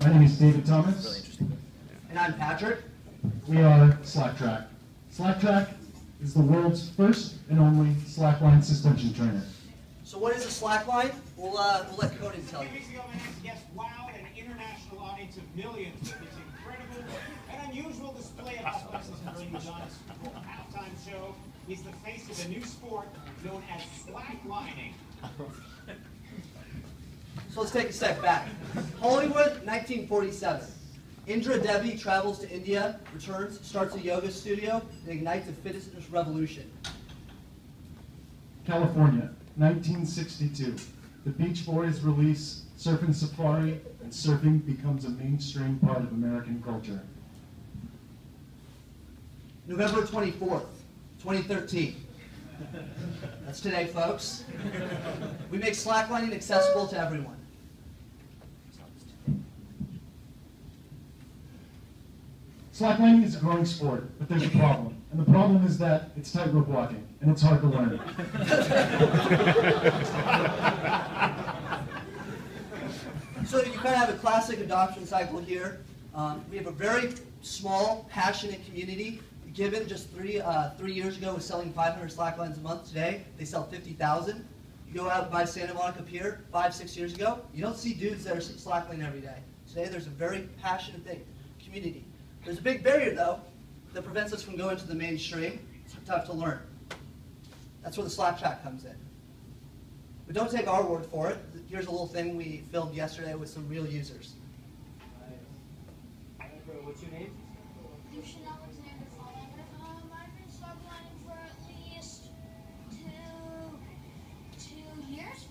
My name is David Thomas. Really interesting. And I'm Patrick. We are Slak Trak. Slak Trak is the world's first and only slackline suspension trainer. So what is a slackline? We'll let Conan tell you. 2 weeks ago, my next guest wowed an international audience of millions with his incredible and unusual display of athleticism during the John Super Bowl halftime show. He's the face of a new sport known as slacklining. So let's take a step back. Hollywood, 1947. Indra Devi travels to India, returns, starts a yoga studio, and ignites a fitness revolution. California, 1962. The Beach Boys release Surfing Safari, and surfing becomes a mainstream part of American culture. November 24th, 2013. That's today, folks. We make slacklining accessible to everyone. Slacklining is a growing sport, but there's a problem. And the problem is that it's tightrope walking, and it's hard to learn. So you kind of have a classic adoption cycle here. We have a very small, passionate community. Given just three years ago was selling 500 slacklines a month. Today, they sell 50,000. You go out by Santa Monica Pier 5-6 years ago, you don't see dudes that are slacklining every day. Today, there's a very passionate community. There's a big barrier, though, that prevents us from going to the mainstream. It's tough to learn. That's where the Slak Trak comes in. But don't take our word for it. Here's a little thing we filmed yesterday with some real users. What's your name? I've been slacklining for at least two years.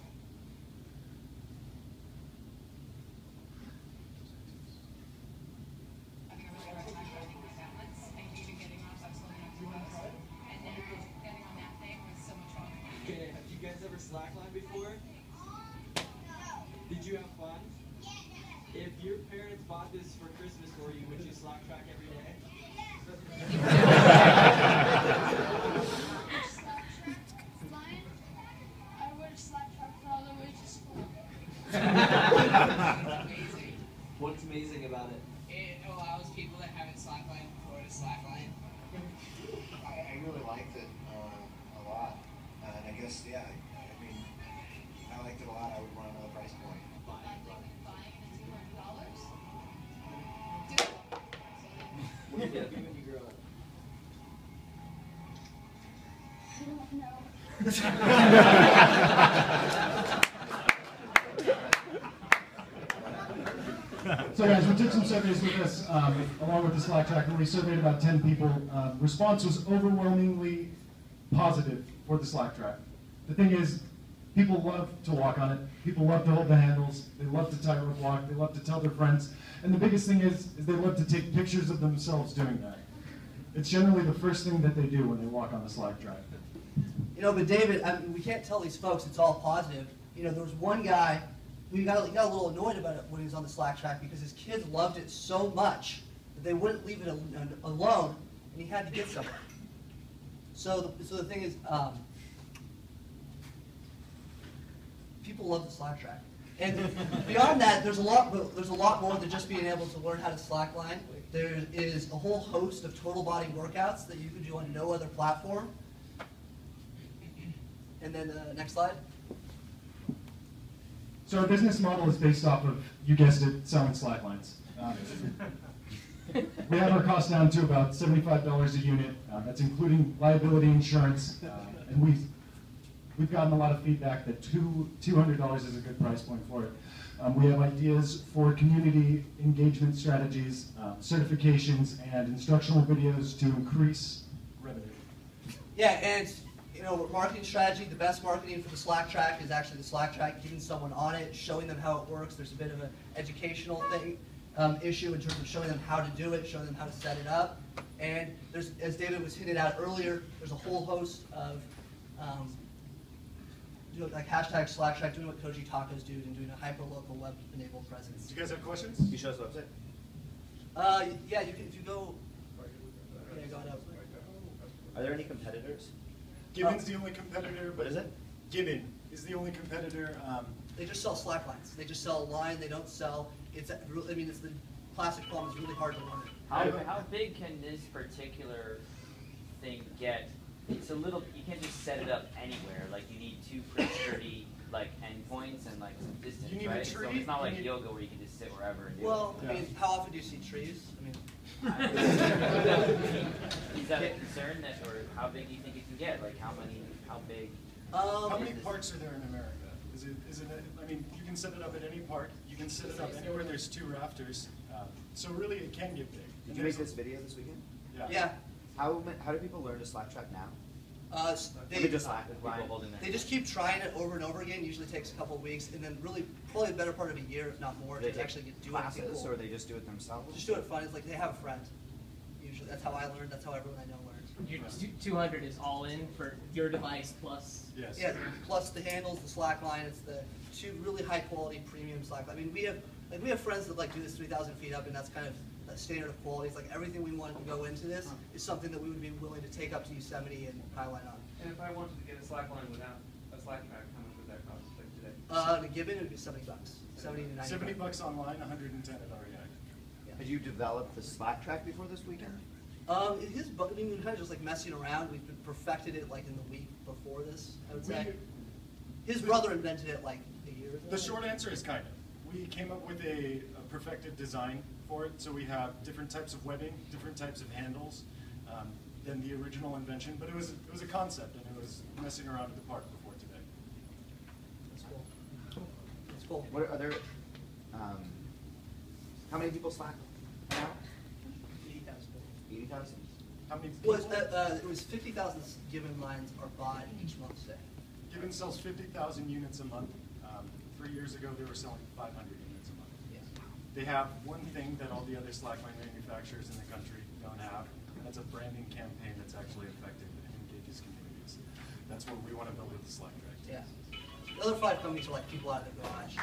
I think I'm really recognizing my balance and even getting off slowly enough to close. And then getting on that thing was so much fun. Okay, have you guys ever slacklined before? Did you have fun? If your parents bought this for Christmas for you, would you Slak Trak every day? I would Slak Trak for all the way to school. Amazing. What's amazing about it? It allows people that haven't slacklined before to slackline. I really liked it a lot, and I guess, yeah, I mean, I liked it a lot. I would want another price point. Buying it at $200? What do you get when you grow up? I don't know. So guys, we took some surveys with us along with the Slak Trak, and we surveyed about 10 people. Response was overwhelmingly positive for the Slak Trak. The thing is, people love to walk on it. People love to hold the handles. They love to tightrope walk. They love to tell their friends. And the biggest thing is they love to take pictures of themselves doing that. It's generally the first thing that they do when they walk on the Slak Trak. You know, but David, I mean, we can't tell these folks it's all positive. You know, there was one guy, he got a little annoyed about it when he was on the Slak Trak because his kids loved it so much that they wouldn't leave it alone, and he had to get somewhere. So the thing is, people love the Slak Trak. And beyond that, there's a lot more than just being able to learn how to slackline. There is a whole host of total body workouts that you can do on no other platform. And then next slide. So our business model is based off of, you guessed it, selling slacklines. We have our costs down to about $75 a unit. That's including liability insurance, and we've gotten a lot of feedback that $200 is a good price point for it. We have ideas for community engagement strategies, certifications, and instructional videos to increase revenue. Yeah, and you know, marketing strategy, the best marketing for the Slak Trak is actually the Slak Trak, getting someone on it, showing them how it works. There's a bit of an educational issue in terms of showing them how to do it, showing them how to set it up. And there's, as David was hinted at earlier, there's a whole host of like hashtag Slak Trak, doing what Koji Tacos do, and doing a hyper-local web-enabled presence. Do you guys have questions? You show us the website? Yeah, you can, if you go, yeah, go up. Are there any competitors? Gibbon's the only competitor. What is it? Gibbon is the only competitor. They just sell slacklines. They just sell a line. They don't sell it's I mean, it's the classic problem. It's really hard to learn. How big can this particular thing get? It's a little. You can't just set it up anywhere. Like you need two pretty sturdy like endpoints and like some distance, You need a right? tree, So it's not like you need- yoga where you can just sit wherever and do Well, it. I mean, how often do you see trees? I mean, Is that a concern that, or how big do you think it can get? Like how big? How many it- parks are there in America? Is it, I mean, you can set it up at any park, you can set it up anywhere there's two rafters, so really it can get big. Did you make this video this weekend? Yeah. How do people learn to slack track now? They just slack People holding their They just keep trying it over and over again. Usually takes a couple of weeks, and then really probably the better part of a year, if not more, Do they to take actually do it. classes, or they just do it themselves? Just do it fun. It's like they have a friend. Usually, that's how I learned. That's how everyone I know learns. Your 200 is all in for your device plus. Yes. Yeah, plus the handles, the slack line. It's the two really high quality premium slack line. I mean, we have friends that like do this 3,000 feet up, and that's kind of a standard of quality. It's like everything we want to go into this is something that we would be willing to take up to Yosemite and highlight on. And if I wanted to get a slack line without a slack track, how much would that cost like today? The given it would be $70, 70 to 90. $70 online, 110 at REI. Had you developed the slack track before this weekend? I mean, we kind of just like messing around. We've perfected it like in the week before this, I would say. His brother invented it like a year ago. The short answer is kind of. We came up with a perfected design for it, so we have different types of webbing, different types of handles than the original invention, but it was a concept, and it was messing around at the park before today. That's cool. That's cool. What are there? How many people slack now? 80,000. How many people? It was 50,000 given lines are bought each month today. Given sells 50,000 units a month. 3 years ago, they were selling 500 units a month. Yes. They have one thing that all the other slackline manufacturers in the country don't have, and that's a branding campaign that's actually effective and engages communities. That's what we want to build with the Slak Trak. Yeah. The other 5 companies are like people out of the garage.